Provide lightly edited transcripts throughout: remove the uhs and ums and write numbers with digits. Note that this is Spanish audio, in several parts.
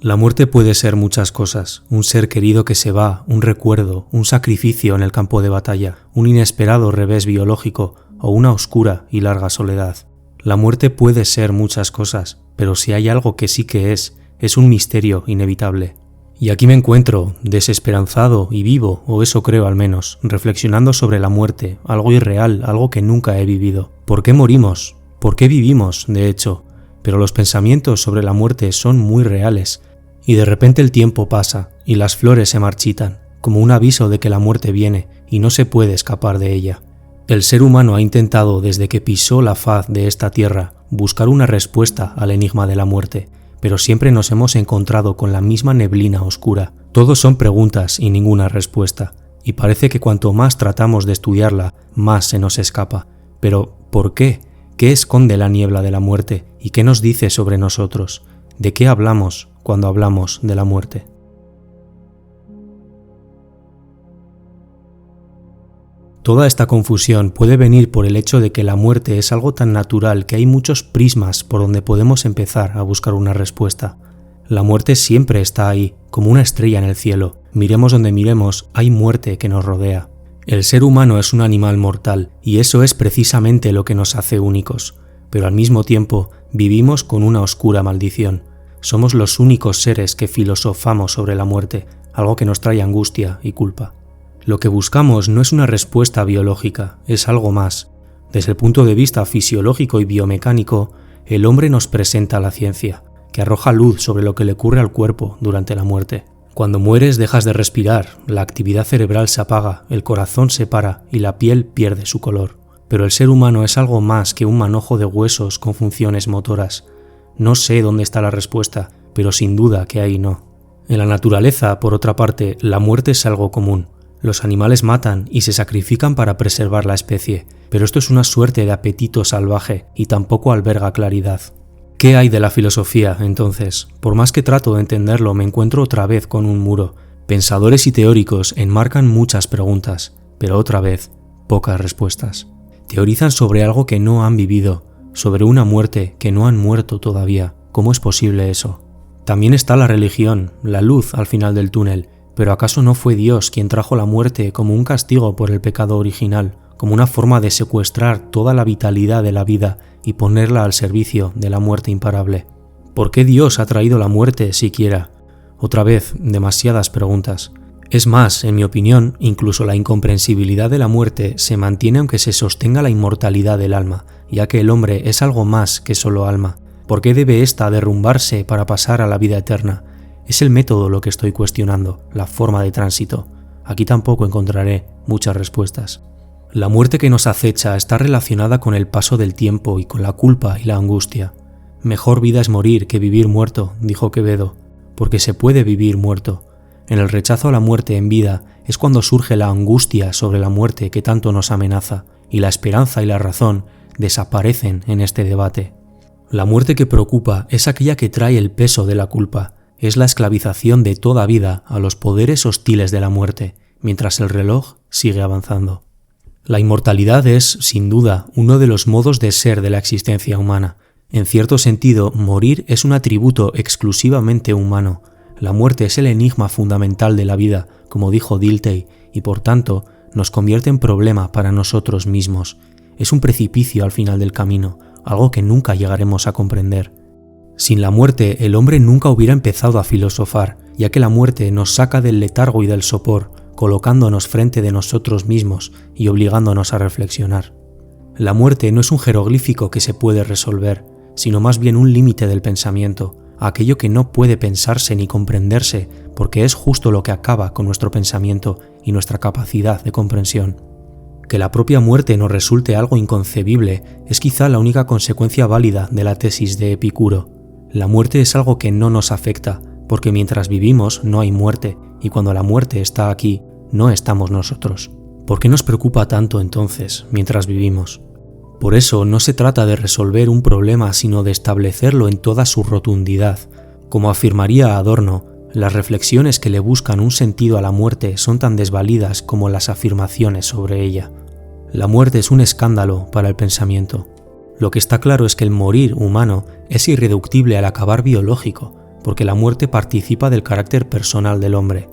La muerte puede ser muchas cosas, un ser querido que se va, un recuerdo, un sacrificio en el campo de batalla, un inesperado revés biológico o una oscura y larga soledad. La muerte puede ser muchas cosas, pero si hay algo que sí que es un misterio inevitable. Y aquí me encuentro, desesperanzado y vivo, o eso creo al menos, reflexionando sobre la muerte, algo irreal, algo que nunca he vivido. ¿Por qué morimos? ¿Por qué vivimos, de hecho? Pero los pensamientos sobre la muerte son muy reales, y de repente el tiempo pasa, y las flores se marchitan, como un aviso de que la muerte viene, y no se puede escapar de ella. El ser humano ha intentado, desde que pisó la faz de esta tierra, buscar una respuesta al enigma de la muerte, pero siempre nos hemos encontrado con la misma neblina oscura. Todos son preguntas y ninguna respuesta, y parece que cuanto más tratamos de estudiarla, más se nos escapa. Pero, ¿por qué? ¿Qué esconde la niebla de la muerte? ¿Y qué nos dice sobre nosotros? ¿De qué hablamos cuando hablamos de la muerte? Toda esta confusión puede venir por el hecho de que la muerte es algo tan natural que hay muchos prismas por donde podemos empezar a buscar una respuesta. La muerte siempre está ahí, como una estrella en el cielo. Miremos donde miremos, hay muerte que nos rodea. El ser humano es un animal mortal, y eso es precisamente lo que nos hace únicos. Pero al mismo tiempo, vivimos con una oscura maldición. Somos los únicos seres que filosofamos sobre la muerte, algo que nos trae angustia y culpa. Lo que buscamos no es una respuesta biológica, es algo más. Desde el punto de vista fisiológico y biomecánico, el hombre nos presenta la ciencia, que arroja luz sobre lo que le ocurre al cuerpo durante la muerte. Cuando mueres dejas de respirar, la actividad cerebral se apaga, el corazón se para y la piel pierde su color. Pero el ser humano es algo más que un manojo de huesos con funciones motoras. No sé dónde está la respuesta, pero sin duda que ahí no. En la naturaleza, por otra parte, la muerte es algo común. Los animales matan y se sacrifican para preservar la especie, pero esto es una suerte de apetito salvaje y tampoco alberga claridad. ¿Qué hay de la filosofía, entonces? Por más que trato de entenderlo, me encuentro otra vez con un muro. Pensadores y teóricos enmarcan muchas preguntas, pero otra vez, pocas respuestas. Teorizan sobre algo que no han vivido, sobre una muerte que no han muerto todavía. ¿Cómo es posible eso? También está la religión, la luz al final del túnel, pero ¿acaso no fue Dios quien trajo la muerte como un castigo por el pecado original, como una forma de secuestrar toda la vitalidad de la vida y ponerla al servicio de la muerte imparable? ¿Por qué Dios ha traído la muerte siquiera? Otra vez, demasiadas preguntas. Es más, en mi opinión, incluso la incomprensibilidad de la muerte se mantiene aunque se sostenga la inmortalidad del alma, ya que el hombre es algo más que solo alma. ¿Por qué debe ésta derrumbarse para pasar a la vida eterna? Es el método lo que estoy cuestionando, la forma de tránsito. Aquí tampoco encontraré muchas respuestas. La muerte que nos acecha está relacionada con el paso del tiempo y con la culpa y la angustia. Mejor vida es morir que vivir muerto, dijo Quevedo, porque se puede vivir muerto. En el rechazo a la muerte en vida es cuando surge la angustia sobre la muerte que tanto nos amenaza, y la esperanza y la razón desaparecen en este debate. La muerte que preocupa es aquella que trae el peso de la culpa. Es la esclavización de toda vida a los poderes hostiles de la muerte, mientras el reloj sigue avanzando. La inmortalidad es, sin duda, uno de los modos de ser de la existencia humana. En cierto sentido, morir es un atributo exclusivamente humano. La muerte es el enigma fundamental de la vida, como dijo Dilthey, y por tanto, nos convierte en problema para nosotros mismos. Es un precipicio al final del camino, algo que nunca llegaremos a comprender. Sin la muerte, el hombre nunca hubiera empezado a filosofar, ya que la muerte nos saca del letargo y del sopor, colocándonos frente de nosotros mismos y obligándonos a reflexionar. La muerte no es un jeroglífico que se puede resolver, sino más bien un límite del pensamiento, aquello que no puede pensarse ni comprenderse, porque es justo lo que acaba con nuestro pensamiento y nuestra capacidad de comprensión. Que la propia muerte nos resulte algo inconcebible es quizá la única consecuencia válida de la tesis de Epicuro. La muerte es algo que no nos afecta, porque mientras vivimos no hay muerte, y cuando la muerte está aquí, no estamos nosotros. ¿Por qué nos preocupa tanto entonces, mientras vivimos? Por eso no se trata de resolver un problema, sino de establecerlo en toda su rotundidad. Como afirmaría Adorno, las reflexiones que le buscan un sentido a la muerte son tan desvalidas como las afirmaciones sobre ella. La muerte es un escándalo para el pensamiento. Lo que está claro es que el morir humano es irreductible al acabar biológico, porque la muerte participa del carácter personal del hombre.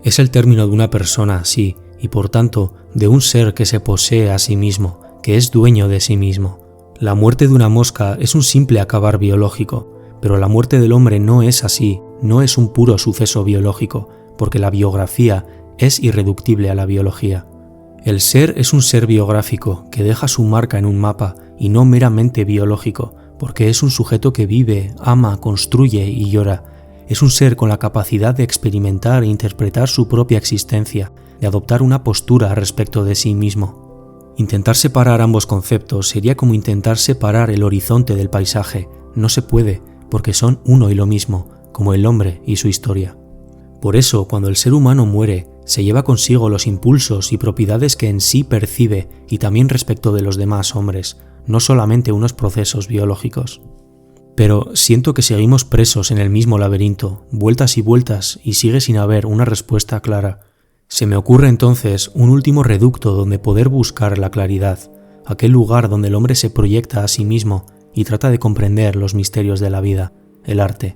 Es el término de una persona, sí, y por tanto de un ser que se posee a sí mismo, que es dueño de sí mismo. La muerte de una mosca es un simple acabar biológico, pero la muerte del hombre no es así, no es un puro suceso biológico, porque la biografía es irreductible a la biología. El ser es un ser biográfico que deja su marca en un mapa y no meramente biológico, porque es un sujeto que vive, ama, construye y llora. Es un ser con la capacidad de experimentar e interpretar su propia existencia, de adoptar una postura respecto de sí mismo. Intentar separar ambos conceptos sería como intentar separar el horizonte del paisaje. No se puede, porque son uno y lo mismo, como el hombre y su historia. Por eso, cuando el ser humano muere, se lleva consigo los impulsos y propiedades que en sí percibe y también respecto de los demás hombres, no solamente unos procesos biológicos. Pero siento que seguimos presos en el mismo laberinto, vueltas y vueltas, y sigue sin haber una respuesta clara. Se me ocurre entonces un último reducto donde poder buscar la claridad, aquel lugar donde el hombre se proyecta a sí mismo y trata de comprender los misterios de la vida, el arte.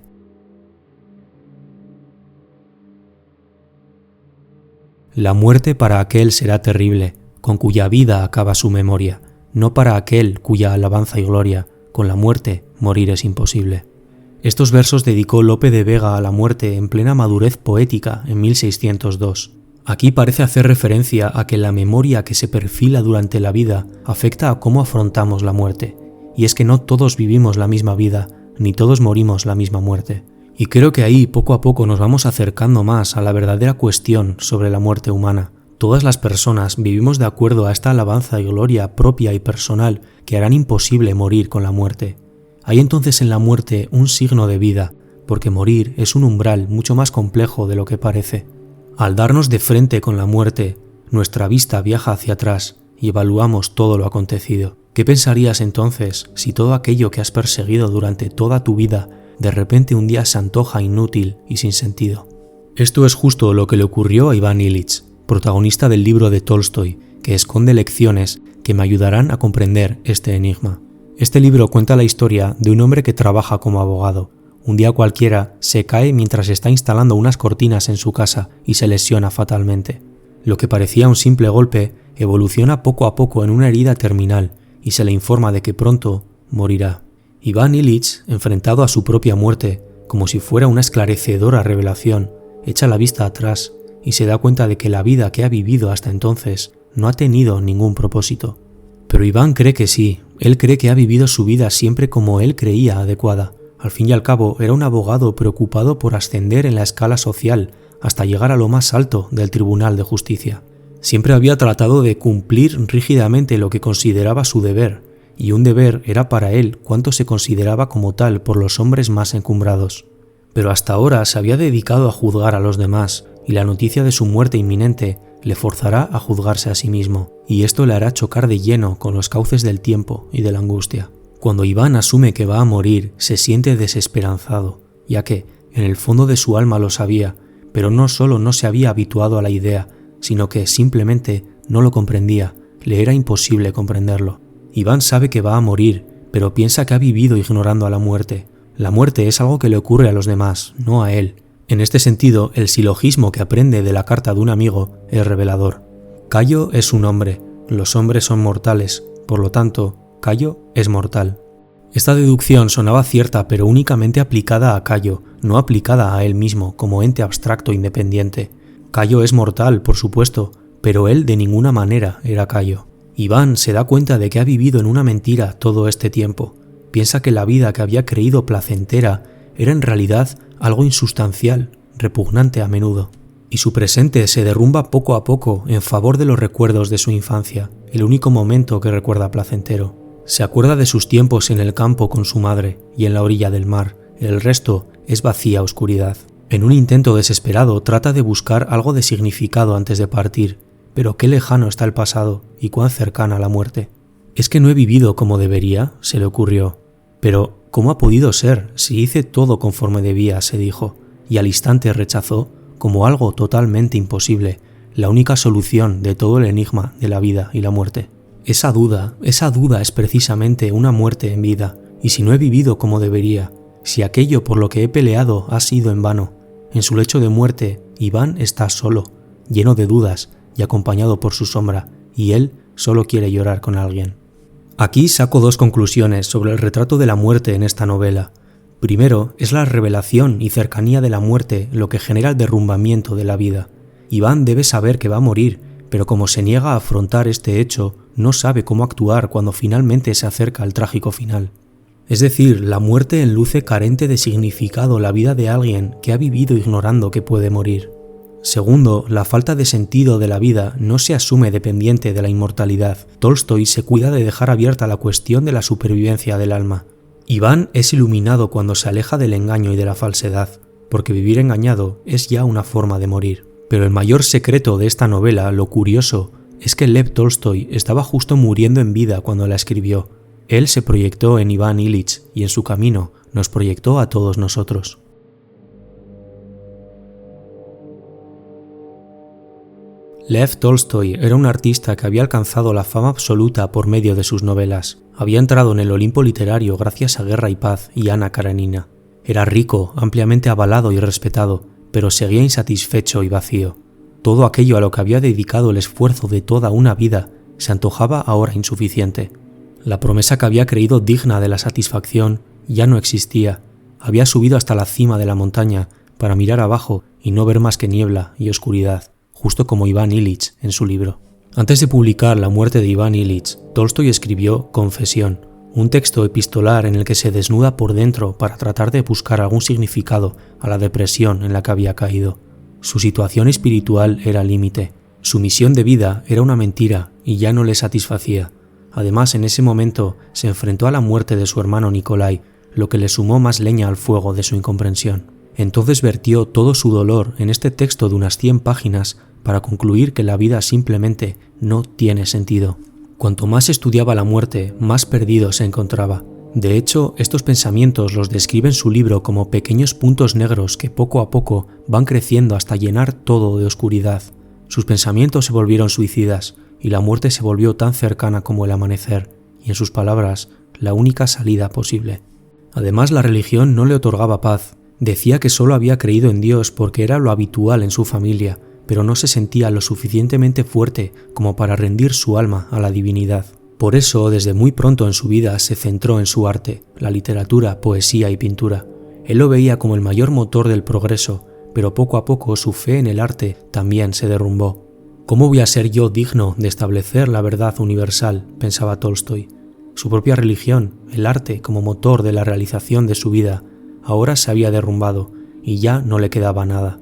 La muerte para aquel será terrible, con cuya vida acaba su memoria, no para aquel cuya alabanza y gloria, con la muerte morir es imposible. Estos versos dedicó Lope de Vega a la muerte en plena madurez poética en 1602. Aquí parece hacer referencia a que la memoria que se perfila durante la vida afecta a cómo afrontamos la muerte, y es que no todos vivimos la misma vida, ni todos morimos la misma muerte. Y creo que ahí poco a poco nos vamos acercando más a la verdadera cuestión sobre la muerte humana. Todas las personas vivimos de acuerdo a esta alabanza y gloria propia y personal que harán imposible morir con la muerte. Hay entonces en la muerte un signo de vida, porque morir es un umbral mucho más complejo de lo que parece. Al darnos de frente con la muerte, nuestra vista viaja hacia atrás y evaluamos todo lo acontecido. ¿Qué pensarías entonces si todo aquello que has perseguido durante toda tu vida de repente un día se antoja inútil y sin sentido? Esto es justo lo que le ocurrió a Iván Illich, protagonista del libro de Tolstoy, que esconde lecciones que me ayudarán a comprender este enigma. Este libro cuenta la historia de un hombre que trabaja como abogado. Un día cualquiera se cae mientras está instalando unas cortinas en su casa y se lesiona fatalmente. Lo que parecía un simple golpe evoluciona poco a poco en una herida terminal y se le informa de que pronto morirá. Iván Illich, enfrentado a su propia muerte, como si fuera una esclarecedora revelación, echa la vista atrás y se da cuenta de que la vida que ha vivido hasta entonces no ha tenido ningún propósito. Pero Iván cree que sí, él cree que ha vivido su vida siempre como él creía adecuada. Al fin y al cabo, era un abogado preocupado por ascender en la escala social hasta llegar a lo más alto del Tribunal de Justicia. Siempre había tratado de cumplir rígidamente lo que consideraba su deber, y un deber era para él cuanto se consideraba como tal por los hombres más encumbrados. Pero hasta ahora se había dedicado a juzgar a los demás, y la noticia de su muerte inminente le forzará a juzgarse a sí mismo, y esto le hará chocar de lleno con los cauces del tiempo y de la angustia. Cuando Iván asume que va a morir, se siente desesperanzado, ya que, en el fondo de su alma lo sabía, pero no solo no se había habituado a la idea, sino que simplemente no lo comprendía, le era imposible comprenderlo. Iván sabe que va a morir, pero piensa que ha vivido ignorando a la muerte. La muerte es algo que le ocurre a los demás, no a él. En este sentido, el silogismo que aprende de la carta de un amigo es revelador. Cayo es un hombre, los hombres son mortales, por lo tanto, Cayo es mortal. Esta deducción sonaba cierta, pero únicamente aplicada a Cayo, no aplicada a él mismo como ente abstracto independiente. Cayo es mortal, por supuesto, pero él de ninguna manera era Cayo. Iván se da cuenta de que ha vivido en una mentira todo este tiempo. Piensa que la vida que había creído placentera era en realidad algo insustancial, repugnante a menudo. Y su presente se derrumba poco a poco en favor de los recuerdos de su infancia, el único momento que recuerda placentero. Se acuerda de sus tiempos en el campo con su madre y en la orilla del mar. El resto es vacía oscuridad. En un intento desesperado trata de buscar algo de significado antes de partir, pero qué lejano está el pasado y cuán cercana la muerte. ¿Es que no he vivido como debería?, se le ocurrió. Pero, ¿cómo ha podido ser si hice todo conforme debía?, se dijo, y al instante rechazó, como algo totalmente imposible, la única solución de todo el enigma de la vida y la muerte. Esa duda es precisamente una muerte en vida, y si no he vivido como debería, Si aquello por lo que he peleado ha sido en vano, en su lecho de muerte, Iván está solo, lleno de dudas y acompañado por su sombra, y él solo quiere llorar con alguien. Aquí saco dos conclusiones sobre el retrato de la muerte en esta novela. Primero, es la revelación y cercanía de la muerte lo que genera el derrumbamiento de la vida. Iván debe saber que va a morir, pero como se niega a afrontar este hecho, no sabe cómo actuar cuando finalmente se acerca al trágico final. Es decir, la muerte enluce carente de significado la vida de alguien que ha vivido ignorando que puede morir. Segundo, la falta de sentido de la vida no se asume dependiente de la inmortalidad. Tolstói se cuida de dejar abierta la cuestión de la supervivencia del alma. Iván es iluminado cuando se aleja del engaño y de la falsedad, porque vivir engañado es ya una forma de morir. Pero el mayor secreto de esta novela, lo curioso, es que Lev Tolstói estaba justo muriendo en vida cuando la escribió. Él se proyectó en Iván Ilich y en su camino nos proyectó a todos nosotros. Lev Tolstói era un artista que había alcanzado la fama absoluta por medio de sus novelas. Había entrado en el Olimpo literario gracias a Guerra y Paz y Ana Karenina. Era rico, ampliamente avalado y respetado, pero seguía insatisfecho y vacío. Todo aquello a lo que había dedicado el esfuerzo de toda una vida se antojaba ahora insuficiente. La promesa que había creído digna de la satisfacción ya no existía. Había subido hasta la cima de la montaña para mirar abajo y no ver más que niebla y oscuridad, justo como Iván Ilich en su libro. Antes de publicar La muerte de Iván Ilich, Tolstói escribió Confesión, un texto epistolar en el que se desnuda por dentro para tratar de buscar algún significado a la depresión en la que había caído. Su situación espiritual era límite. Su misión de vida era una mentira y ya no le satisfacía. Además, en ese momento se enfrentó a la muerte de su hermano Nikolai, lo que le sumó más leña al fuego de su incomprensión. Entonces vertió todo su dolor en este texto de unas 100 páginas para concluir que la vida simplemente no tiene sentido. Cuanto más estudiaba la muerte, más perdido se encontraba. De hecho, estos pensamientos los describe en su libro como pequeños puntos negros que poco a poco van creciendo hasta llenar todo de oscuridad. Sus pensamientos se volvieron suicidas y la muerte se volvió tan cercana como el amanecer, y en sus palabras, la única salida posible. Además, la religión no le otorgaba paz. Decía que solo había creído en Dios porque era lo habitual en su familia, pero no se sentía lo suficientemente fuerte como para rendir su alma a la divinidad. Por eso, desde muy pronto en su vida se centró en su arte, la literatura, poesía y pintura. Él lo veía como el mayor motor del progreso, pero poco a poco su fe en el arte también se derrumbó. ¿Cómo voy a ser yo digno de establecer la verdad universal?, pensaba Tolstói. Su propia religión, el arte como motor de la realización de su vida, ahora se había derrumbado y ya no le quedaba nada.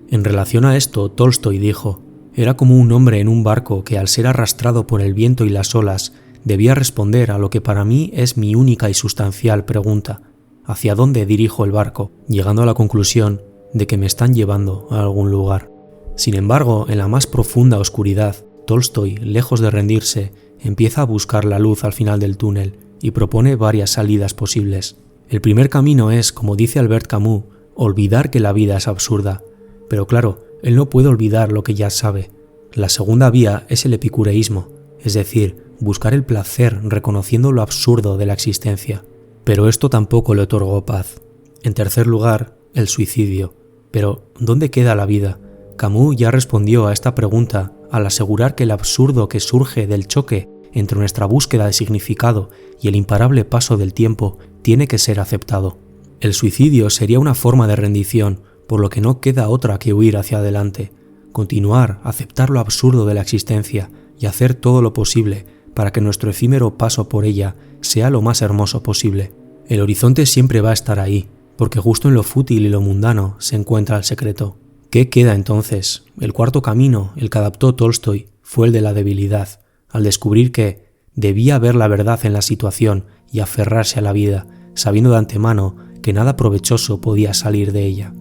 En relación a esto, Tolstói dijo: era como un hombre en un barco que al ser arrastrado por el viento y las olas debía responder a lo que para mí es mi única y sustancial pregunta: ¿hacia dónde dirijo el barco?, llegando a la conclusión de que me están llevando a algún lugar. Sin embargo, en la más profunda oscuridad, Tolstói, lejos de rendirse, empieza a buscar la luz al final del túnel y propone varias salidas posibles. El primer camino es, como dice Albert Camus, olvidar que la vida es absurda. Pero claro, él no puede olvidar lo que ya sabe. La segunda vía es el epicureísmo, es decir, buscar el placer reconociendo lo absurdo de la existencia. Pero esto tampoco le otorgó paz. En tercer lugar, el suicidio. Pero, ¿dónde queda la vida? Camus ya respondió a esta pregunta al asegurar que el absurdo que surge del choque entre nuestra búsqueda de significado y el imparable paso del tiempo tiene que ser aceptado. El suicidio sería una forma de rendición, por lo que no queda otra que huir hacia adelante, continuar, aceptar lo absurdo de la existencia y hacer todo lo posible para que nuestro efímero paso por ella sea lo más hermoso posible. El horizonte siempre va a estar ahí, porque justo en lo fútil y lo mundano se encuentra el secreto. ¿Qué queda entonces? El cuarto camino, el que adoptó Tolstói, fue el de la debilidad, al descubrir que debía ver la verdad en la situación y aferrarse a la vida, sabiendo de antemano que nada provechoso podía salir de ella.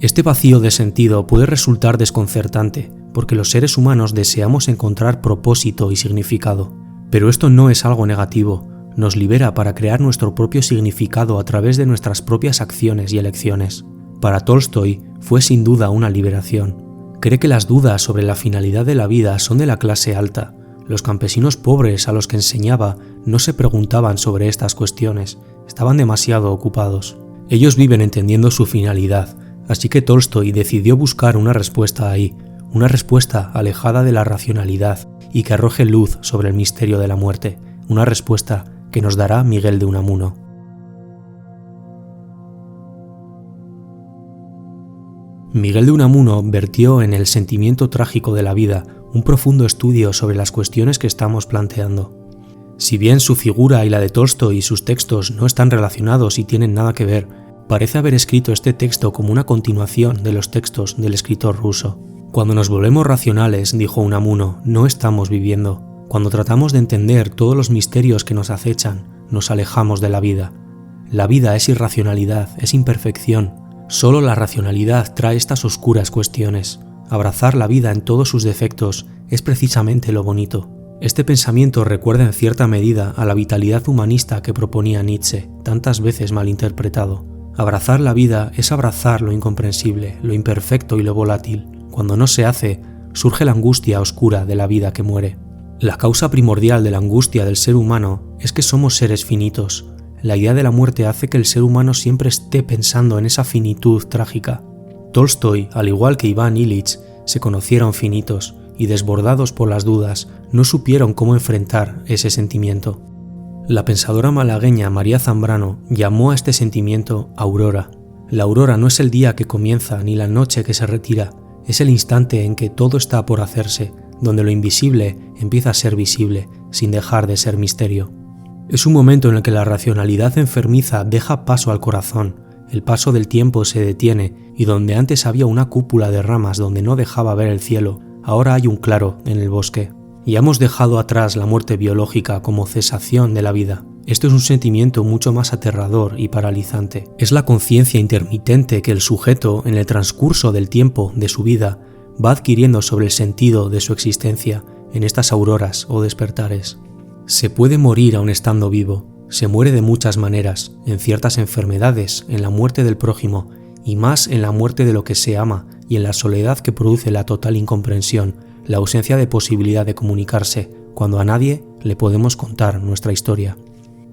Este vacío de sentido puede resultar desconcertante, porque los seres humanos deseamos encontrar propósito y significado. Pero esto no es algo negativo, nos libera para crear nuestro propio significado a través de nuestras propias acciones y elecciones. Para Tolstói fue sin duda una liberación. Cree que las dudas sobre la finalidad de la vida son de la clase alta. Los campesinos pobres a los que enseñaba no se preguntaban sobre estas cuestiones, estaban demasiado ocupados. Ellos viven entendiendo su finalidad, así que Tolstoy decidió buscar una respuesta ahí, una respuesta alejada de la racionalidad y que arroje luz sobre el misterio de la muerte, una respuesta que nos dará Miguel de Unamuno. Miguel de Unamuno vertió en El sentimiento trágico de la vida un profundo estudio sobre las cuestiones que estamos planteando. Si bien su figura y la de Tolstoy y sus textos no están relacionados y tienen nada que ver, parece haber escrito este texto como una continuación de los textos del escritor ruso. Cuando nos volvemos racionales, dijo Unamuno, no estamos viviendo. Cuando tratamos de entender todos los misterios que nos acechan, nos alejamos de la vida. La vida es irracionalidad, es imperfección. Solo la racionalidad trae estas oscuras cuestiones. Abrazar la vida en todos sus defectos es precisamente lo bonito. Este pensamiento recuerda en cierta medida a la vitalidad humanista que proponía Nietzsche, tantas veces malinterpretado. Abrazar la vida es abrazar lo incomprensible, lo imperfecto y lo volátil. Cuando no se hace, surge la angustia oscura de la vida que muere. La causa primordial de la angustia del ser humano es que somos seres finitos. La idea de la muerte hace que el ser humano siempre esté pensando en esa finitud trágica. Tolstoy, al igual que Iván Ilich, se conocieron finitos y desbordados por las dudas, no supieron cómo enfrentar ese sentimiento. La pensadora malagueña María Zambrano llamó a este sentimiento aurora. La aurora no es el día que comienza ni la noche que se retira, es el instante en que todo está por hacerse, donde lo invisible empieza a ser visible, sin dejar de ser misterio. Es un momento en el que la racionalidad enfermiza deja paso al corazón, el paso del tiempo se detiene y donde antes había una cúpula de ramas donde no dejaba ver el cielo, ahora hay un claro en el bosque. Y hemos dejado atrás la muerte biológica como cesación de la vida. Esto es un sentimiento mucho más aterrador y paralizante. Es la conciencia intermitente que el sujeto, en el transcurso del tiempo de su vida, va adquiriendo sobre el sentido de su existencia en estas auroras o despertares. Se puede morir aun estando vivo. Se muere de muchas maneras, en ciertas enfermedades, en la muerte del prójimo, y más en la muerte de lo que se ama y en la soledad que produce la total incomprensión, la ausencia de posibilidad de comunicarse, cuando a nadie le podemos contar nuestra historia.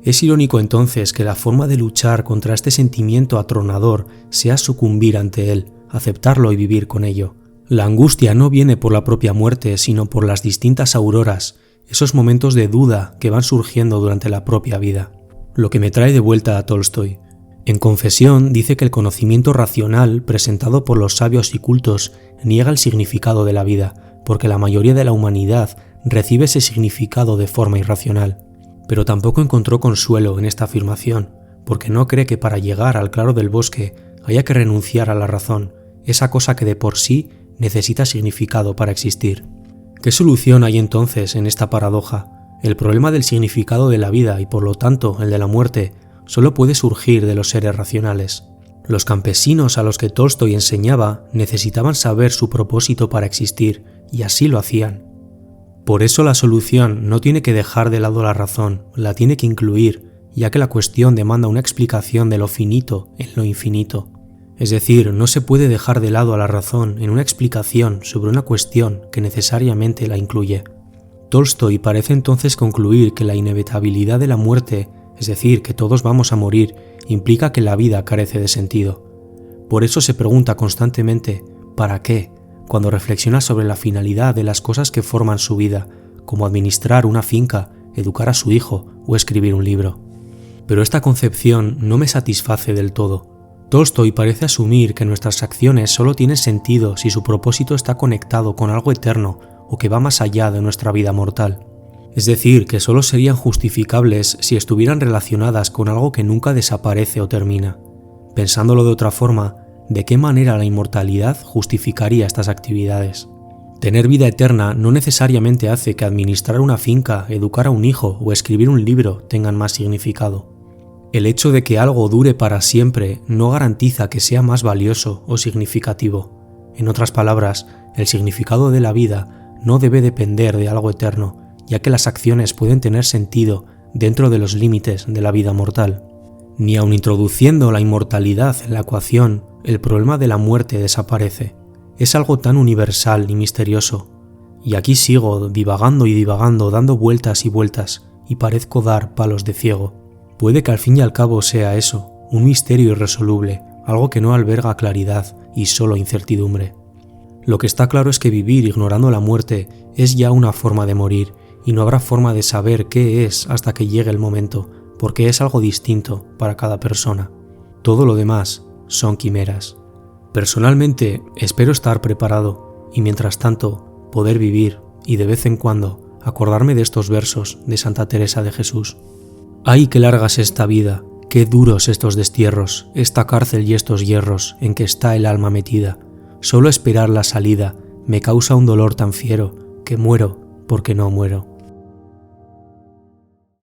Es irónico entonces que la forma de luchar contra este sentimiento atronador sea sucumbir ante él, aceptarlo y vivir con ello. La angustia no viene por la propia muerte, sino por las distintas auroras, esos momentos de duda que van surgiendo durante la propia vida. Lo que me trae de vuelta a Tolstoy. En Confesión dice que el conocimiento racional presentado por los sabios y cultos niega el significado de la vida, porque la mayoría de la humanidad recibe ese significado de forma irracional. Pero tampoco encontró consuelo en esta afirmación, porque no cree que para llegar al claro del bosque haya que renunciar a la razón, esa cosa que de por sí necesita significado para existir. ¿Qué solución hay entonces en esta paradoja? El problema del significado de la vida y por lo tanto el de la muerte solo puede surgir de los seres racionales. Los campesinos a los que Tolstoy enseñaba necesitaban saber su propósito para existir y así lo hacían. Por eso la solución no tiene que dejar de lado la razón, la tiene que incluir, ya que la cuestión demanda una explicación de lo finito en lo infinito. Es decir, no se puede dejar de lado a la razón en una explicación sobre una cuestión que necesariamente la incluye. Tolstoy parece entonces concluir que la inevitabilidad de la muerte, es decir, que todos vamos a morir, implica que la vida carece de sentido. Por eso se pregunta constantemente ¿para qué?, cuando reflexiona sobre la finalidad de las cosas que forman su vida, como administrar una finca, educar a su hijo o escribir un libro. Pero esta concepción no me satisface del todo. Tolstoy parece asumir que nuestras acciones solo tienen sentido si su propósito está conectado con algo eterno o que va más allá de nuestra vida mortal. Es decir, que solo serían justificables si estuvieran relacionadas con algo que nunca desaparece o termina. Pensándolo de otra forma, ¿de qué manera la inmortalidad justificaría estas actividades? Tener vida eterna no necesariamente hace que administrar una finca, educar a un hijo o escribir un libro tengan más significado. El hecho de que algo dure para siempre no garantiza que sea más valioso o significativo. En otras palabras, el significado de la vida no debe depender de algo eterno, ya que las acciones pueden tener sentido dentro de los límites de la vida mortal. Ni aun introduciendo la inmortalidad en la ecuación, el problema de la muerte desaparece. Es algo tan universal y misterioso. Y aquí sigo divagando y divagando, dando vueltas y vueltas, y parezco dar palos de ciego. Puede que al fin y al cabo sea eso, un misterio irresoluble, algo que no alberga claridad y solo incertidumbre. Lo que está claro es que vivir ignorando la muerte es ya una forma de morir, y no habrá forma de saber qué es hasta que llegue el momento, porque es algo distinto para cada persona. Todo lo demás son quimeras. Personalmente, espero estar preparado, y mientras tanto, poder vivir y de vez en cuando acordarme de estos versos de Santa Teresa de Jesús. ¡Ay, qué larga es esta vida! ¡Qué duros estos destierros, esta cárcel y estos hierros en que está el alma metida! Solo esperar la salida me causa un dolor tan fiero que muero porque no muero.